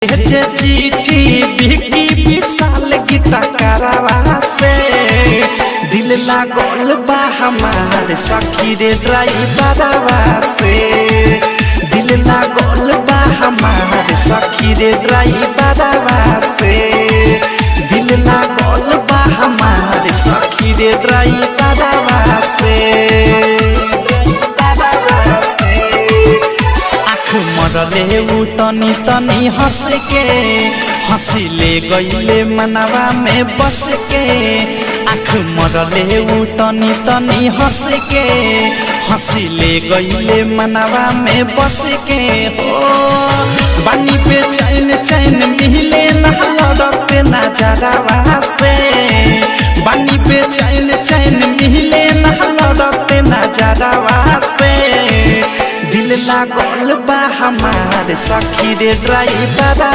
भेजे चिट्ठी बिकी विशाल गीता करावा से दिल लागल बा हमार सखी रे ड्राइवरवा से दिल लागल बा हमार सखी रे ड्राइवरवा से दिल लागल बा हमार सखी रे ड्राइवरवा से मरले उ तनी तनी हंस के हंसिले गईले मनवा में बस के आँख मरले उ तनी तनी हंस के हंसिले गईले मनवा में बस के हो बानी पे चैन चैन मिले ना लड़ते नजरवा से बानी पे चैन चैन मिले ना लड़ते नजरवा से दिल लागल बा हमार सखी रे ड्राइवरवा।